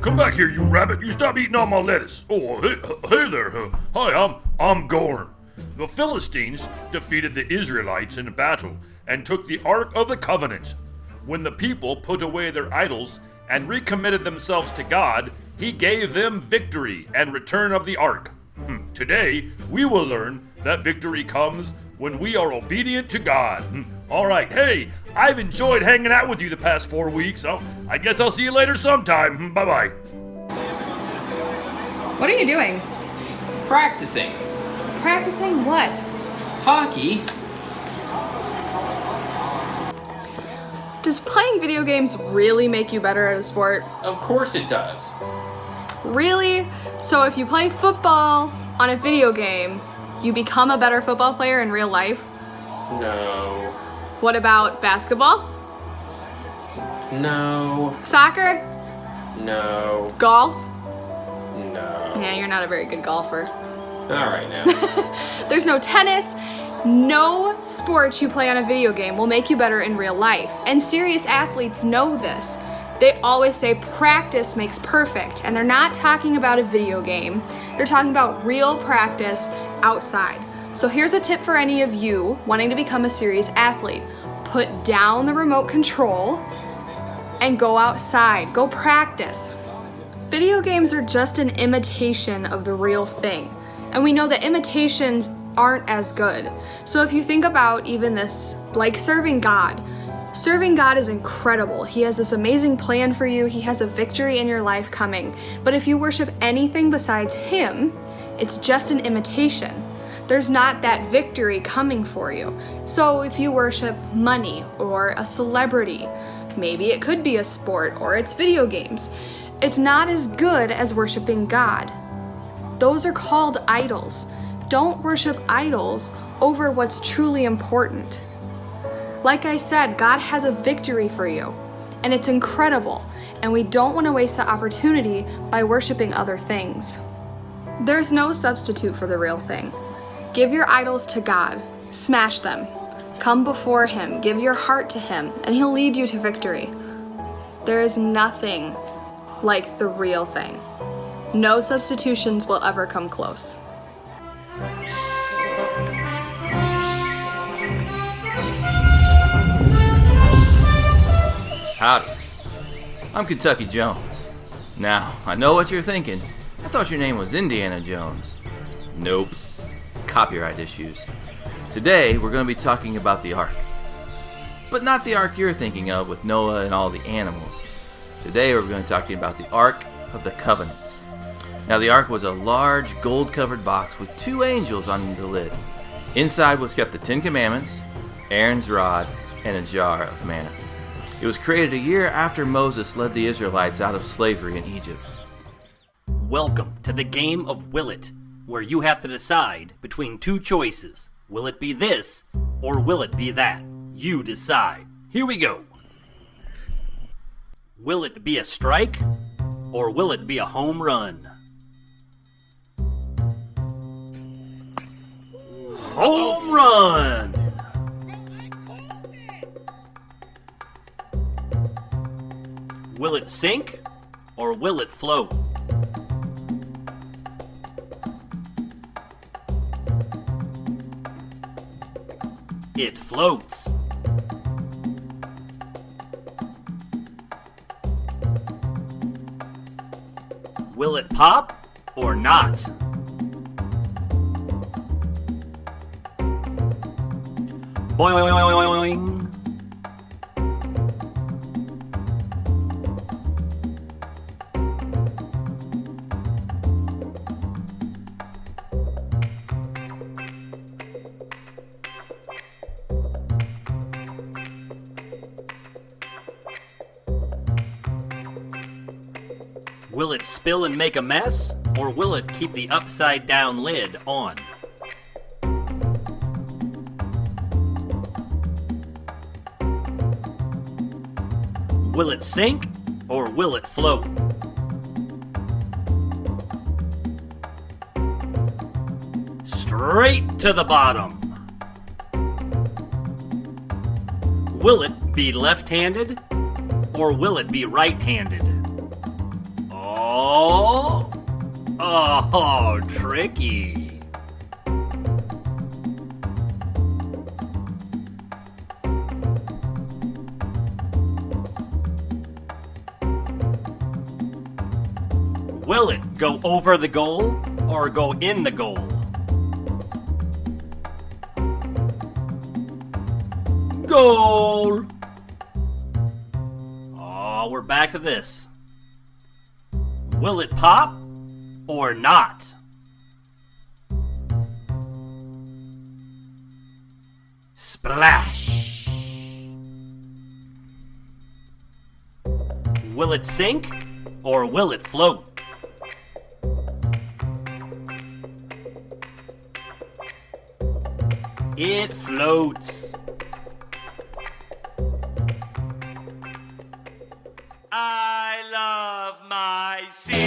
come back here, you rabbit. You stop eating all my lettuce. Oh, hey there. Hi, I'm Gorn. The Philistines defeated the Israelites in a battle and took the Ark of the Covenant. When the people put away their idols and recommitted themselves to God, He gave them victory and return of the Ark. Today, we will learn that victory comes when we are obedient to God. All right, hey, I've enjoyed hanging out with you the past 4 weeks, so I guess I'll see you later sometime. Bye-bye. What are you doing? Practicing. Practicing what? Hockey. Does playing video games really make you better at a sport? Of course it does. Really? So if you play football on a video game, you become a better football player in real life? No. What about basketball? No. Soccer? No. Golf? No. Yeah, you're not a very good golfer. Alright now. There's no tennis. No sport you play on a video game will make you better in real life. And serious athletes know this. They always say practice makes perfect, and they're not talking about a video game. They're talking about real practice outside. So here's a tip for any of you wanting to become a serious athlete. Put down the remote control and go outside. Go practice. Video games are just an imitation of the real thing. And we know that imitations aren't as good. So if you think about even this, like serving God is incredible. He has this amazing plan for you. He has a victory in your life coming. But if you worship anything besides Him, it's just an imitation. There's not that victory coming for you. So if you worship money or a celebrity, maybe it could be a sport or it's video games, it's not as good as worshiping God. Those are called idols. Don't worship idols over what's truly important. Like I said, God has a victory for you, and it's incredible, and we don't want to waste the opportunity by worshiping other things. There's no substitute for the real thing. Give your idols to God. Smash them. Come before Him. Give your heart to Him, and He'll lead you to victory. There is nothing like the real thing. No substitutions will ever come close. Howdy. I'm Kentucky Jones. Now, I know what you're thinking. I thought your name was Indiana Jones. Nope. Copyright issues. Today, we're going to be talking about the Ark. But not the Ark you're thinking of with Noah and all the animals. Today, we're going to be talking about the Ark of the Covenant. Now, the Ark was a large gold-covered box with 2 angels on the lid. Inside was kept the 10 Commandments, Aaron's rod, and a jar of manna. It was created a year after Moses led the Israelites out of slavery in Egypt. Welcome to the game of Will It, where you have to decide between 2 choices. Will it be this, or will it be that? You decide. Here we go. Will it be a strike, or will it be a home run? Home run! Will it sink, or will it float? It floats. Will it pop, or not? Boing. Will it spill and make a mess, or will it keep the upside down lid on? Will it sink, or will it float? Straight to the bottom. Will it be left-handed, or will it be right-handed? Oh. Oh, tricky. Will it go over the goal or go in the goal? Goal! Oh, we're back to this. Will it pop or not? Splash! Will it sink or will it float? It floats. I love my cereal,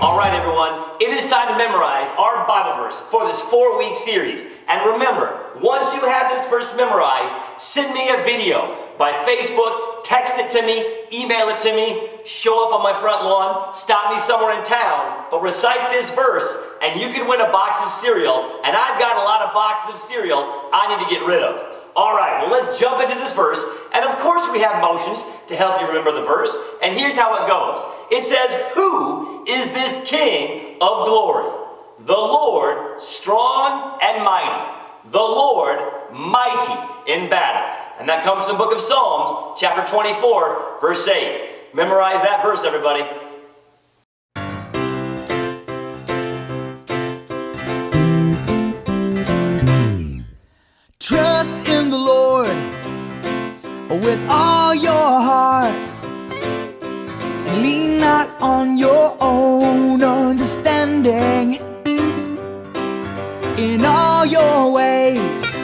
All right, everyone, it is time to memorize our Bible verse for this 4-week series. And remember, once you have this verse memorized, send me a video by Facebook, text it to me, email it to me, show up on my front lawn, stop me somewhere in town, but recite this verse, and you can win a box of cereal, and I've got a lot of boxes of cereal I need to get rid of. All right, well, let's jump into this verse, and of course we have motions to help you remember the verse, and here's how it goes. It says, "Who is this King of glory? The Lord strong and mighty, the Lord mighty in battle." And that comes from the book of Psalms, chapter 24, verse 8. Memorize that verse, everybody. Trust in the Lord with all your heart. Lean not on your own understanding. In all your ways,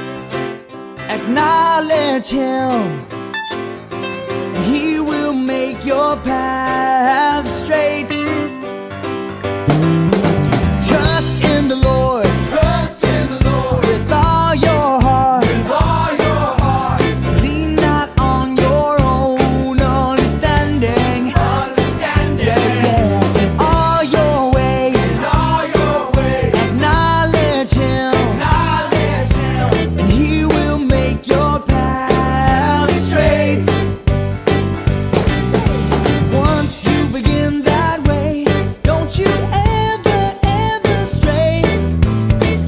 acknowledge Him, and He will make your path straight. Trust in the Lord. Trust in the Lord with all your heart. With all your heart. Lean not on your own understanding. Yeah. In all your ways. In all your ways. Acknowledge Him. And He will make your path straight. Once you begin that way, don't you ever stray.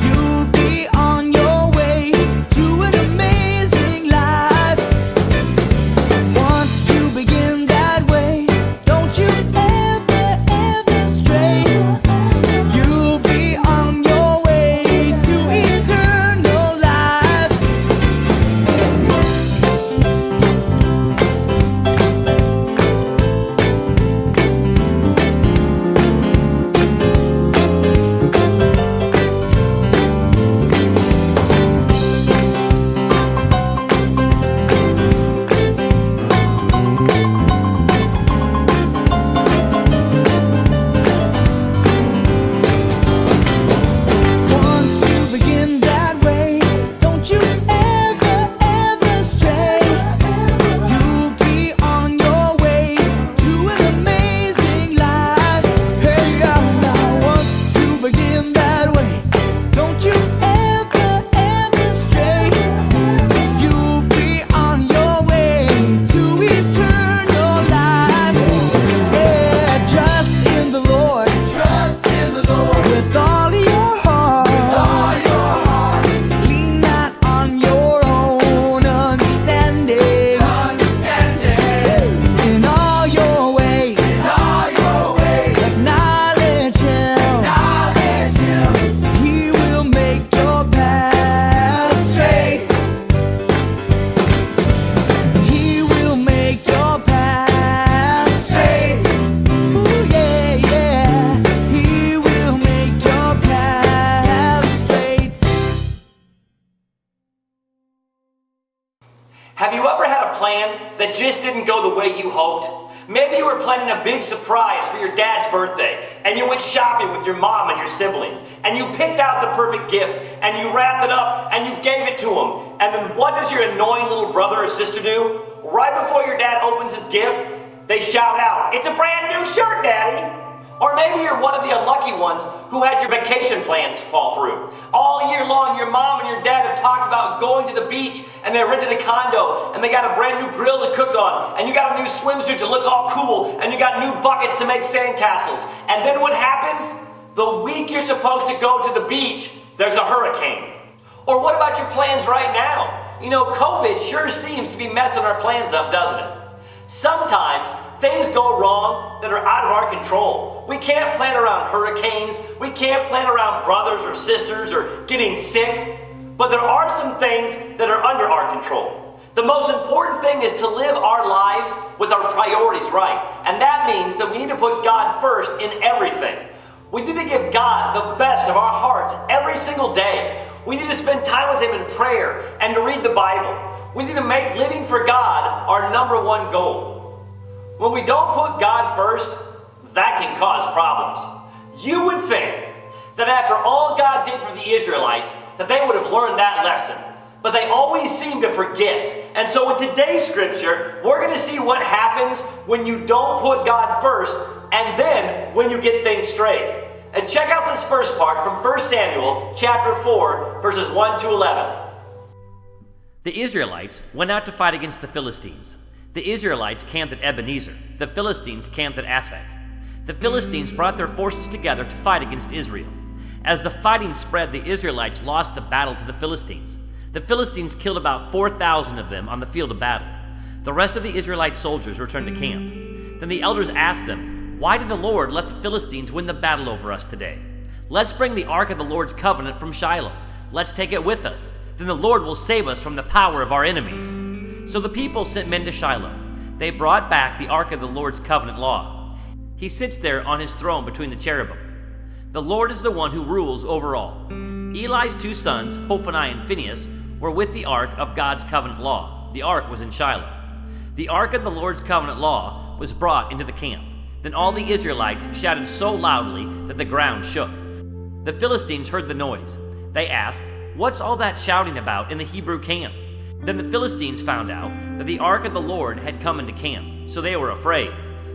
You'll be on your way to an amazing life. Once you begin that way, don't you ever stray. You'll be on your way to eternal life. Once you begin that way, don't you ever stray. You'll be on your way to an amazing life. Hey, now, once you begin that way, don't you ever stray. You'll be on your way to eternal life. Yeah, trust in the Lord. Trust in the Lord with all your heart. Lean not on your own understanding. In all your ways. Acknowledge Him. He will make your path straight. He will make your path straight. Ooh, yeah. He will make your path straight. Have you ever had a plan that just didn't go the way you hoped? Maybe you were planning a big surprise for your dad's birthday, and you went shopping with your mom and your siblings, and you picked out the perfect gift, and you wrapped it up, and you gave it to him. And then what does your annoying little brother or sister do? right before your dad opens his gift, they shout out, "It's a brand new shirt, Daddy!" Or maybe you're one of the unlucky ones who had your vacation plans fall through. All year long, your mom and your dad have talked about going to the beach, and they rented a condo, and they got a brand new grill to cook on, and you got a new swimsuit to look all cool, and you got new buckets to make sandcastles. And then what happens? The week you're supposed to go to the beach, there's a hurricane. Or what about your plans right now? You know, COVID sure seems to be messing our plans up, doesn't it? Sometimes things go wrong that are out of our control. We can't plan around hurricanes. We can't plan around brothers or sisters or getting sick. But there are some things that are under our control. The most important thing is to live our lives with our priorities right. And that means that we need to put God first in everything. We need to give God the best of our hearts every single day. We need to spend time with Him in prayer and to read the Bible. We need to make living for God our number one goal. When we don't put God first, that can cause problems. You would think that after all God did for the Israelites, that they would have learned that lesson. But they always seem to forget. And so in today's scripture, we're going to see what happens when you don't put God first, and then when you get things straight. And check out this first part from 1 Samuel chapter 4, verses 1 to 11. The Israelites went out to fight against the Philistines. The Israelites camped at Ebenezer. The Philistines camped at Aphek. The Philistines brought their forces together to fight against Israel. As the fighting spread, the Israelites lost the battle to the Philistines. The Philistines killed about 4,000 of them on the field of battle. The rest of the Israelite soldiers returned to camp. Then the elders asked them, "Why did the Lord let the Philistines win the battle over us today? Let's bring the ark of the Lord's covenant from Shiloh. Let's take it with us. Then the Lord will save us from the power of our enemies." So the people sent men to Shiloh. They brought back the ark of the Lord's covenant law. He sits there on his throne between the cherubim. The Lord is the one who rules over all. Eli's two sons, Hophni and Phinehas, were with the ark of God's covenant law. The ark was in Shiloh. The ark of the Lord's covenant law was brought into the camp. Then all the Israelites shouted so loudly that the ground shook. The Philistines heard the noise. They asked, "What's all that shouting about in the Hebrew camp?" Then the Philistines found out that the ark of the Lord had come into camp, so they were afraid.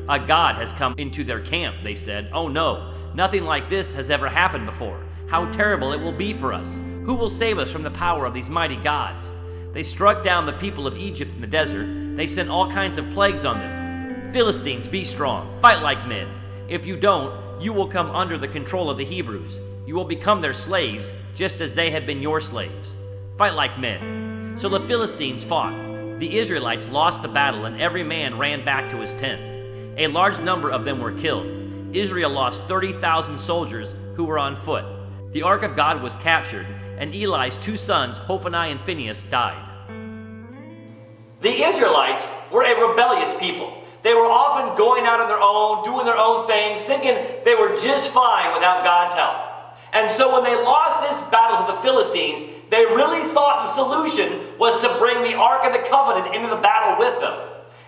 "A god has come into their camp," they said. "Oh no, nothing like this has ever happened before. How terrible it will be for us. Who will save us from the power of these mighty gods?" They struck down the people of Egypt in the desert. They sent all kinds of plagues on them. "Philistines, be strong. Fight like men. If you don't, you will come under the control of the Hebrews. You will become their slaves, just as they have been your slaves. Fight like men." So the Philistines fought. The Israelites lost the battle, and every man ran back to his tent. A large number of them were killed. Israel lost 30,000 soldiers who were on foot. The ark of God was captured, and Eli's two sons, Hophni and Phinehas, died. The Israelites were a rebellious people. They were often going out on their own, doing their own things, thinking they were just fine without God's help. And so when they lost this battle to the Philistines, they really thought the solution was to bring the Ark of the Covenant into the battle with them.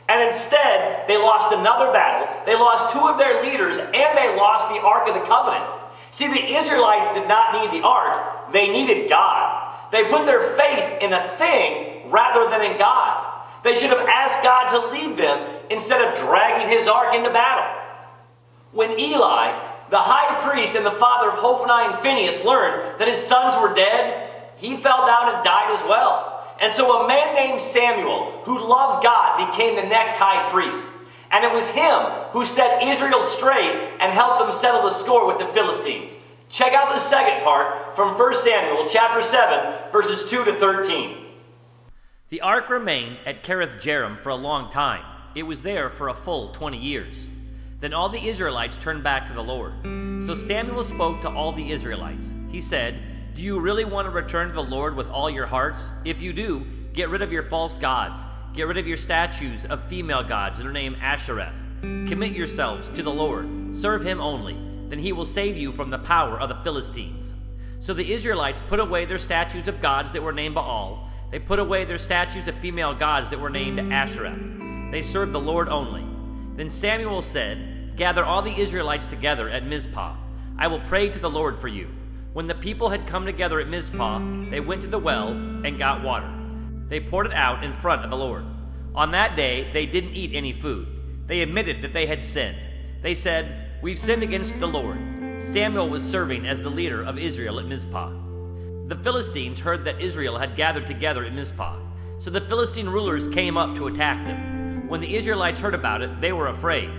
And instead, they lost another battle. They lost two of their leaders, and they lost the Ark of the Covenant. See, the Israelites did not need the Ark. They needed God. They put their faith in a thing rather than in God. They should have asked God to lead them instead of dragging His Ark into battle. When Eli, the high priest and the father of Hophni and Phinehas, learned that his sons were dead, he fell down and died as well. And so a man named Samuel, who loved God, became the next high priest. And it was him who set Israel straight and helped them settle the score with the Philistines. Check out the second part from 1 Samuel chapter 7, verses 2 to 13. The ark remained at Kerith Jearim for a long time. It was there for a full 20 years. Then all the Israelites turned back to the Lord. So Samuel spoke to all the Israelites. He said, "Do you really want to return to the Lord with all your hearts? If you do, get rid of your false gods. Get rid of your statues of female gods that are named Ashereth. Commit yourselves to the Lord. Serve Him only. Then He will save you from the power of the Philistines." So the Israelites put away their statues of gods that were named Baal. They put away their statues of female gods that were named Ashereth. They served the Lord only. Then Samuel said, "Gather all the Israelites together at Mizpah. I will pray to the Lord for you." When the people had come together at Mizpah, they went to the well and got water. They poured it out in front of the Lord. On that day, they didn't eat any food. They admitted that they had sinned. They said, "We've sinned against the Lord." Samuel was serving as the leader of Israel at Mizpah. The Philistines heard that Israel had gathered together at Mizpah, so the Philistine rulers came up to attack them. When the Israelites heard about it, they were afraid.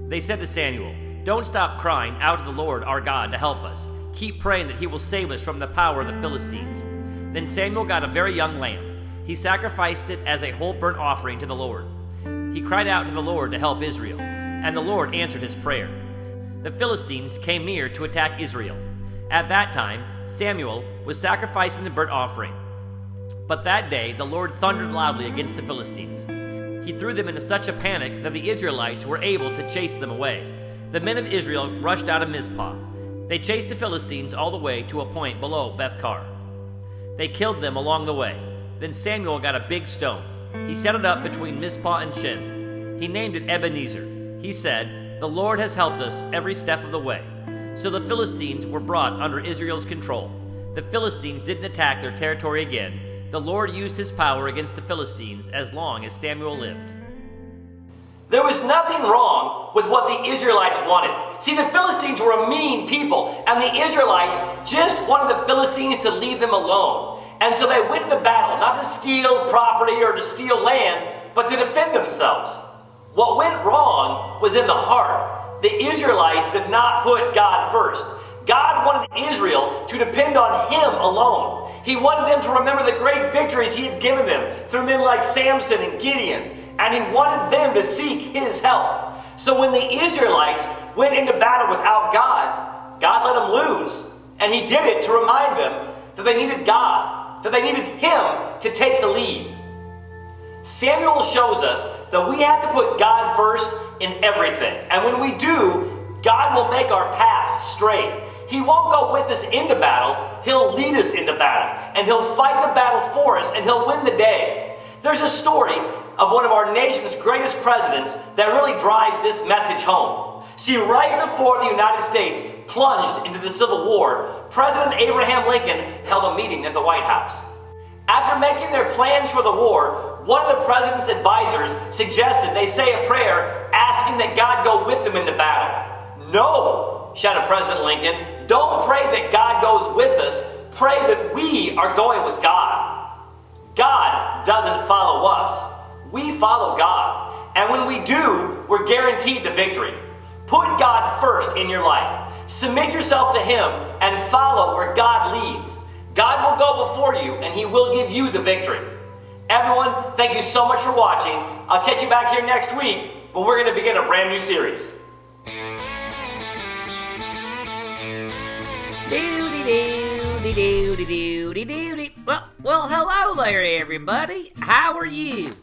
They said to Samuel, "Don't stop crying out to the Lord our God to help us. Keep praying that he will save us from the power of the Philistines." Then Samuel got a very young lamb. He sacrificed it as a whole burnt offering to the Lord. He cried out to the Lord to help Israel, and the Lord answered his prayer. The Philistines came near to attack Israel. At that time, Samuel was sacrificing the burnt offering. But that day, the Lord thundered loudly against the Philistines. He threw them into such a panic that the Israelites were able to chase them away. The men of Israel rushed out of Mizpah. They chased the Philistines all the way to a point below Beth-kar. They killed them along the way. Then Samuel got a big stone. He set it up between Mizpah and Shin. He named it Ebenezer. He said, "The Lord has helped us every step of the way." So the Philistines were brought under Israel's control. The Philistines didn't attack their territory again. The Lord used his power against the Philistines as long as Samuel lived. There was nothing wrong with what the Israelites wanted. See, the Philistines were a mean people, and the Israelites just wanted the Philistines to leave them alone. And so they went into battle, not to steal property or to steal land, but to defend themselves. What went wrong was in the heart. The Israelites did not put God first. God wanted Israel to depend on him alone. He wanted them to remember the great victories he had given them through men like Samson and Gideon, and he wanted them to seek his help. So when the Israelites went into battle without God, God let them lose. And he did it to remind them that they needed God, that they needed him to take the lead. Samuel shows us that we have to put God first in everything. And when we do, God will make our paths straight. He won't go with us into battle, he'll lead us into battle. And he'll fight the battle for us, and he'll win the day. There's a story of one of our nation's greatest presidents that really drives this message home. See, right before the United States plunged into the Civil War, President Abraham Lincoln held a meeting at the White House. After making their plans for the war, one of the president's advisors suggested they say a prayer asking that God go with them into battle. "No," shouted President Lincoln, "don't pray that God goes with us. Pray that we are going with God." God doesn't follow us. We follow God. And when we do, we're guaranteed the victory. Put God first in your life. Submit yourself to him and follow where God leads. God will go before you and he will give you the victory. Everyone, thank you so much for watching. I'll catch you back here next week when we're going to begin a brand new series. Well, hello there, everybody. How are you?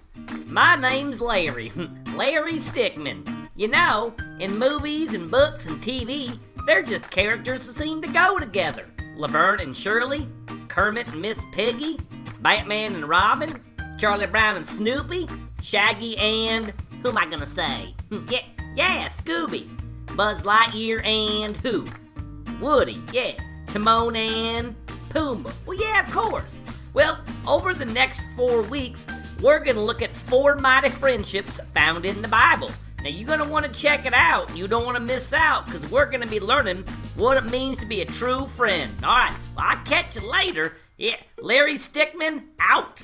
My name's Larry, Larry Stickman. You know, in movies and books and TV, they're just characters that seem to go together. Laverne and Shirley, Kermit and Miss Piggy, Batman and Robin, Charlie Brown and Snoopy, Shaggy and... who am I gonna say? Yeah, Scooby. Buzz Lightyear and who? Woody, yeah. Timon and Pumbaa. Well, yeah, of course. Well, over the next 4 weeks, we're gonna look at 4 mighty friendships found in the Bible. Now, you're gonna wanna check it out. You don't wanna miss out, because we're gonna be learning what it means to be a true friend. All right, well, I'll catch you later. Yeah, Larry Stickman, out.